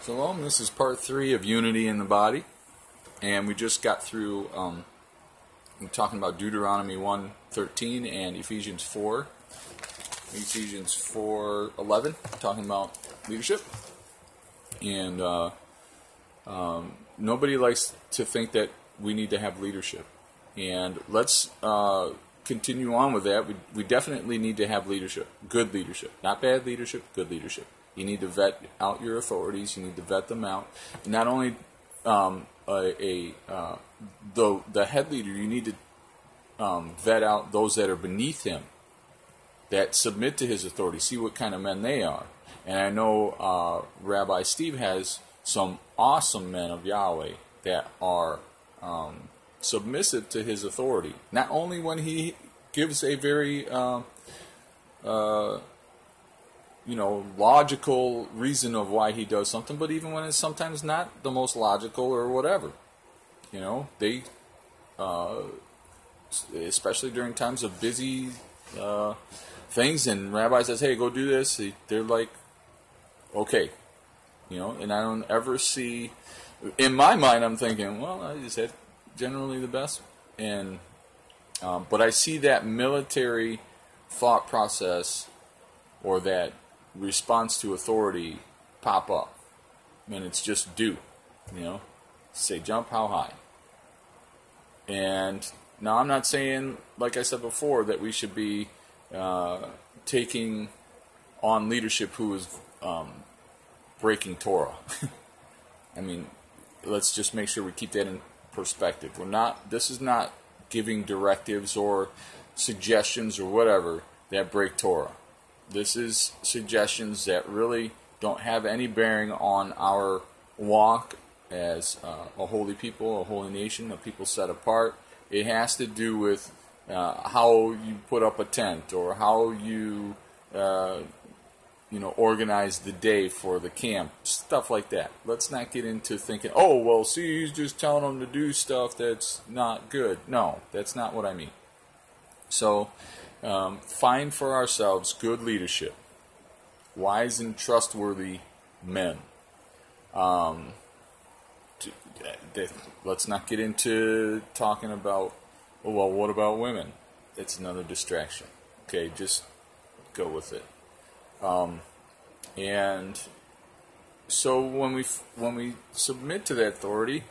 Shalom, this is part 3 of Unity in the Body, and we just got through talking about Deuteronomy 1:13 and Ephesians 4:11, talking about leadership. And nobody likes to think that we need to have leadership. And let's continue on with that. We definitely need to have leadership, good leadership, not bad leadership, good leadership. You need to vet out your authorities. You need to vet them out. Not only the head leader, you need to vet out those that are beneath him, that submit to his authority. See what kind of men they are. And I know Rabbi Steve has some awesome men of Yahweh that are submissive to his authority. Not only when he gives a very logical reason of why he does something, but even when it's sometimes not the most logical or whatever. They, especially during times of busy things, and Rabbi says, hey, go do this, they're like, okay. And I don't ever see, in my mind, I'm thinking, well, I just had generally the best. And but I see that military thought process, or that response to authority, pop up, and it's just do, say jump, how high. And now I'm not saying, like I said before, that we should be taking on leadership who is breaking Torah. I mean, let's just make sure we keep that in perspective. This is not giving directives or suggestions or whatever that break Torah. This is suggestions that really don't have any bearing on our walk as a holy people, a holy nation, a people set apart. It has to do with how you put up a tent, or how you organize the day for the camp, stuff like that. Let's not get into thinking, oh, well, see, he's just telling them to do stuff that's not good. No, that's not what I mean. So, find for ourselves good leadership, wise and trustworthy men. Let's not get into talking about, oh, well, what about women? It's another distraction. Okay, just go with it. And so when we submit to that authority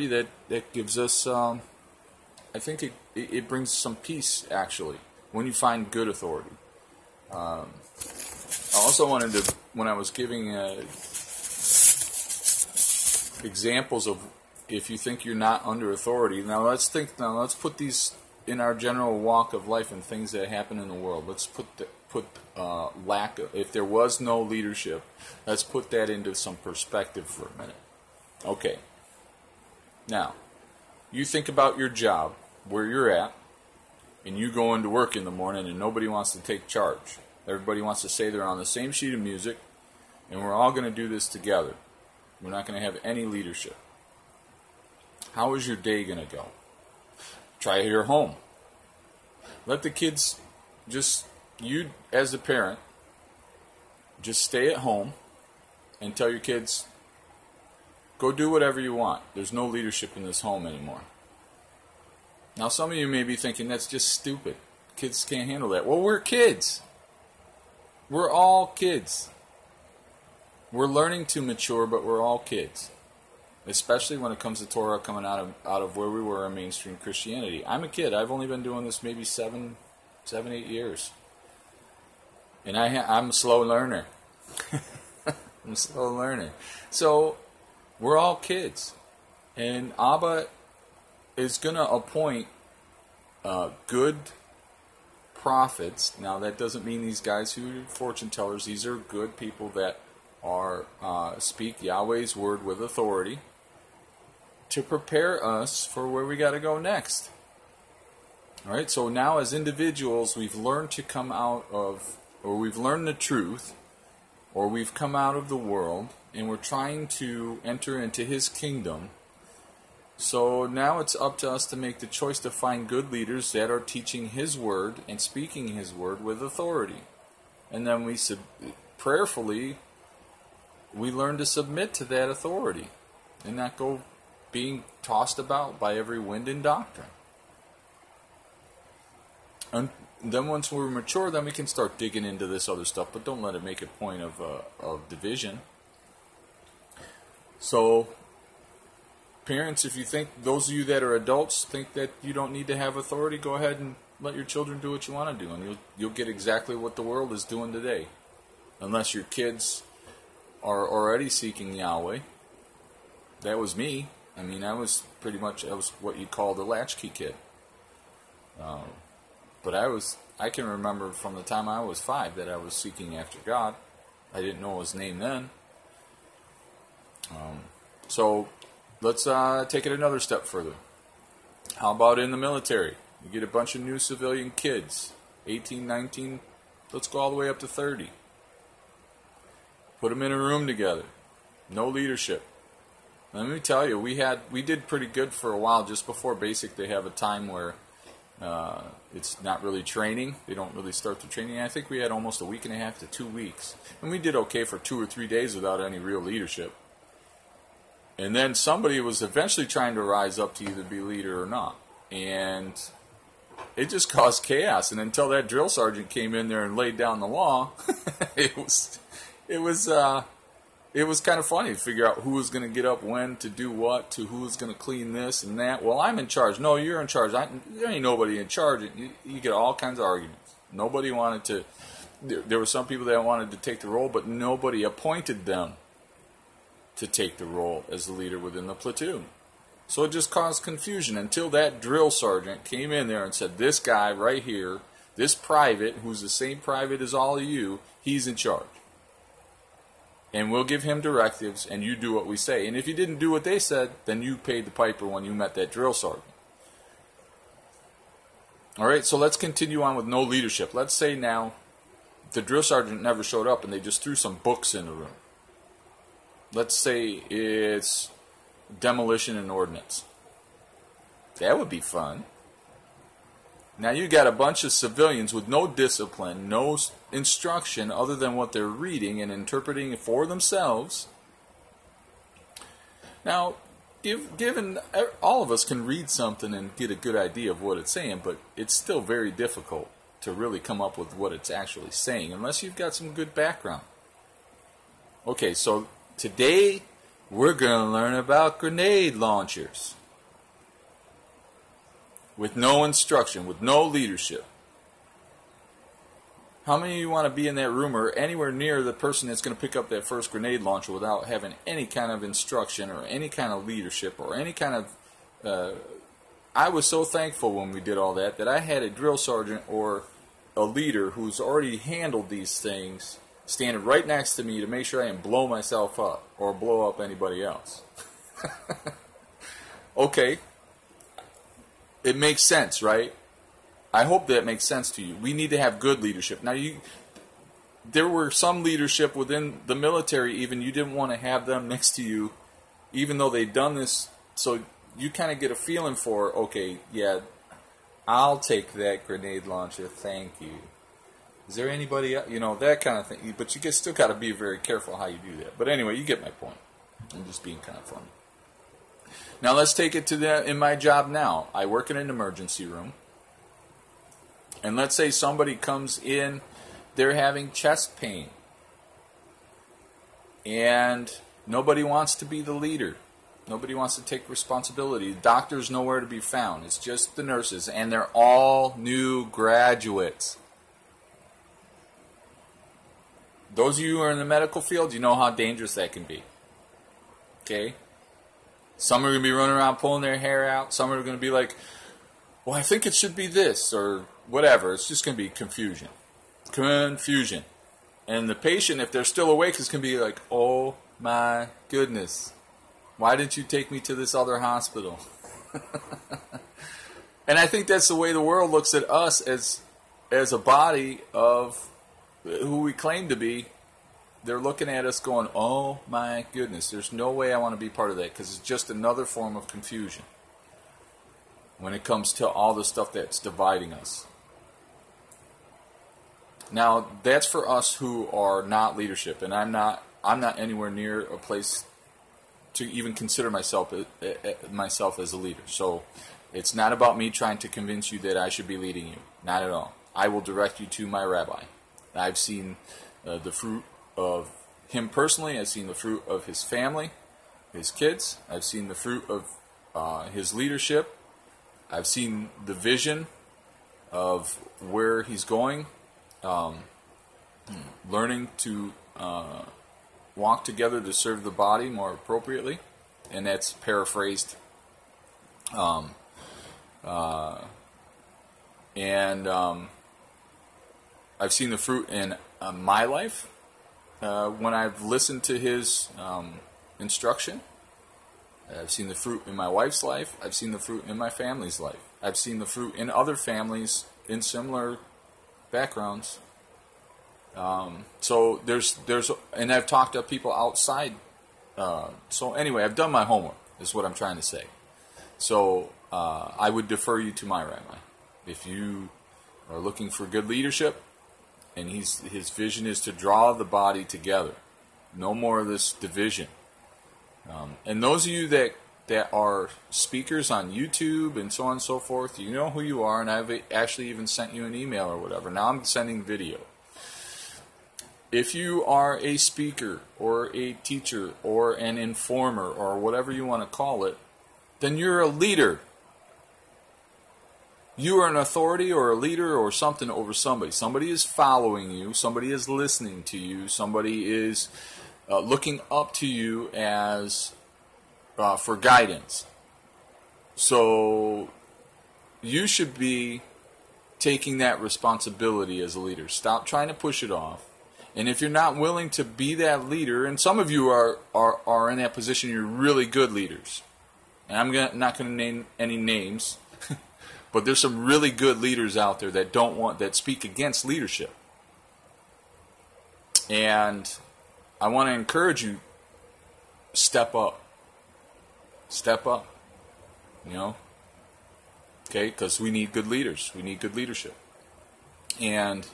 that gives us, I think it brings some peace, actually, when you find good authority. I also wanted to, when I was giving examples of if you think you're not under authority, now let's put these in our general walk of life and things that happen in the world. Let's put lack of, if there was no leadership, let's put that into some perspective for a minute. Okay. Now, you think about your job, where you're at, and you go into work in the morning and nobody wants to take charge. Everybody wants to say they're on the same sheet of music, and we're all going to do this together. We're not going to have any leadership. How is your day going to go? Try it at your home. Let the kids, you as a parent, just stay at home and tell your kids, go do whatever you want. There's no leadership in this home anymore. Now, some of you may be thinking, that's just stupid. Kids can't handle that. Well, we're kids. We're all kids. We're learning to mature, but we're all kids. Especially when it comes to Torah coming out of where we were in mainstream Christianity. I'm a kid. I've only been doing this maybe 7, 8 years. And I'm a slow learner. I'm a slow learner. So, we're all kids. And Abba is going to appoint good prophets. Now, that doesn't mean these guys who are fortune tellers. These are good people that are speak Yahweh's word with authority to prepare us for where we got to go next. All right, so now as individuals, we've learned to come out of, or we've learned the truth, or we've come out of the world, and we're trying to enter into His kingdom. So now it's up to us to make the choice to find good leaders that are teaching His word and speaking His word with authority. And then we prayerfully we learn to submit to that authority and not go being tossed about by every wind and doctrine. And then once we're mature, then we can start digging into this other stuff, but don't let it make a point of division. So, parents, if you think, those of you that are adults think that you don't need to have authority, go ahead and let your children do what you want to do, and you'll get exactly what the world is doing today. Unless your kids are already seeking Yahweh. That was me. I mean, I was what you call the latchkey kid. But I can remember from the time I was 5 that I was seeking after God. I didn't know his name then. So let's take it another step further. How about in the military? You get a bunch of new civilian kids, 18, 19, let's go all the way up to 30. Put them in a room together. No leadership. Let me tell you, we did pretty good for a while. Just before basic, they have a time where it's not really training. They don't really start the training. I think we had almost a week and a half to 2 weeks. And we did okay for 2 or 3 days without any real leadership. And then somebody was eventually trying to rise up to either be leader or not. And it just caused chaos. And until that drill sergeant came in there and laid down the law, it was kind of funny to figure out who was going to get up when to do what, to who was going to clean this and that. Well, I'm in charge. No, you're in charge. There ain't nobody in charge. You get all kinds of arguments. Nobody wanted to. There were some people that wanted to take the role, but nobody appointed them to take the role as the leader within the platoon. So it just caused confusion until that drill sergeant came in there and said, this guy right here, this private, who's the same private as all of you, he's in charge. And we'll give him directives, and you do what we say. And if you didn't do what they said, then you paid the piper when you met that drill sergeant. All right, so let's continue on with no leadership. Let's say now the drill sergeant never showed up, and they just threw some books in the room. Let's say it's demolition and ordnance. That would be fun. Now you got a bunch of civilians with no discipline, no instruction other than what they're reading and interpreting for themselves. Now, given all of us can read something and get a good idea of what it's saying, but it's still very difficult to really come up with what it's actually saying unless you've got some good background. Okay, so today we're going to learn about grenade launchers. With no instruction, with no leadership. How many of you want to be in that room or anywhere near the person that's going to pick up that first grenade launcher without having any kind of instruction or any kind of leadership or any kind of... I was so thankful when we did all that I had a drill sergeant or a leader who's already handled these things standing right next to me to make sure I didn't blow myself up or blow up anybody else. Okay. It makes sense, right? I hope that makes sense to you. We need to have good leadership. Now, there were some leadership within the military, even you didn't want to have them next to you, even though they'd done this. So you kind of get a feeling for, okay, yeah, I'll take that grenade launcher, thank you. Is there anybody else? You know, that kind of thing. But you still got to be very careful how you do that. But anyway, you get my point. I'm just being kind of funny. Now let's take it to in my job now. I work in an emergency room. And let's say somebody comes in, they're having chest pain. And nobody wants to be the leader. Nobody wants to take responsibility. The doctor's nowhere to be found. It's just the nurses. And they're all new graduates. Those of you who are in the medical field, you know how dangerous that can be. Okay? Some are going to be running around pulling their hair out. Some are going to be like, well, I think it should be this or whatever. It's just going to be confusion. Confusion. And the patient, if they're still awake, is going to be like, oh my goodness. Why didn't you take me to this other hospital? And I think that's the way the world looks at us as a body of who we claim to be. They're looking at us going, oh my goodness, there's no way I want to be part of that because it's just another form of confusion when it comes to all the stuff that's dividing us. Now, that's for us who are not leadership, and I'm not I'm not anywhere near a place to even consider myself as a leader. So it's not about me trying to convince you that I should be leading you. Not at all. I will direct you to my rabbi. I've seen the fruit of him personally. I've seen the fruit of his family, his kids. I've seen the fruit of his leadership. I've seen the vision of where he's going, learning to walk together to serve the body more appropriately, and that's paraphrased. I've seen the fruit in my life when I've listened to his instruction. I've seen the fruit in my wife's life. I've seen the fruit in my family's life. I've seen the fruit in other families in similar backgrounds. So and I've talked to people outside. So anyway, I've done my homework, is what I'm trying to say. So I would defer you to my rabbi. If you are looking for good leadership, and his vision is to draw the body together, no more of this division. And those of you that are speakers on YouTube and so on and so forth, you know who you are, and I've actually even sent you an email or whatever. Now I'm sending video. If you are a speaker or a teacher or an informer or whatever you want to call it, then you're a leader. You are an authority or a leader or something over somebody. Somebody is following you. Somebody is listening to you. Somebody is looking up to you as for guidance. So you should be taking that responsibility as a leader. Stop trying to push it off. And if you're not willing to be that leader, and some of you are in that position, you're really good leaders. And I'm not going to name any names, but there's some really good leaders out there that speak against leadership. And I want to encourage you, step up. Step up. You know? Okay? Because we need good leaders. We need good leadership. And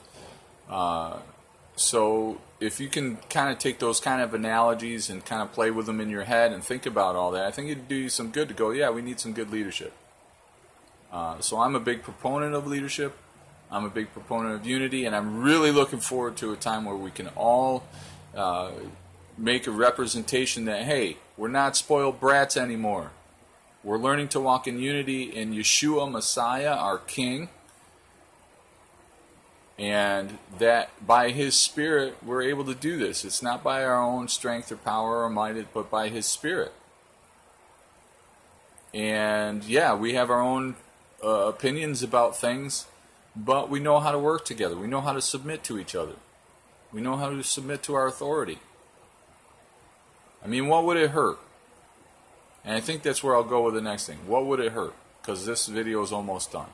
so if you can kind of take those kind of analogies and kind of play with them in your head and think about all that, I think it'd do you some good to go, yeah, we need some good leadership. So I'm a big proponent of leadership. I'm a big proponent of unity, and I'm really looking forward to a time where we can all make a representation that, hey, we're not spoiled brats anymore. We're learning to walk in unity in Yeshua Messiah, our King, and that by His Spirit we're able to do this. It's not by our own strength or power or might, but by His Spirit. And yeah, we have our own opinions about things, but we know how to work together. We know how to submit to each other. We know how to submit to our authority. I mean, what would it hurt? And I think that's where I'll go with the next thing. What would it hurt? Because this video is almost done.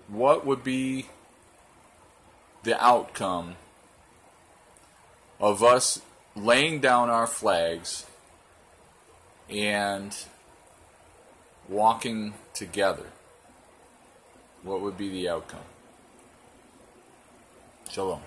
What would be the outcome of us laying down our flags and walking together? What would be the outcome? Shalom.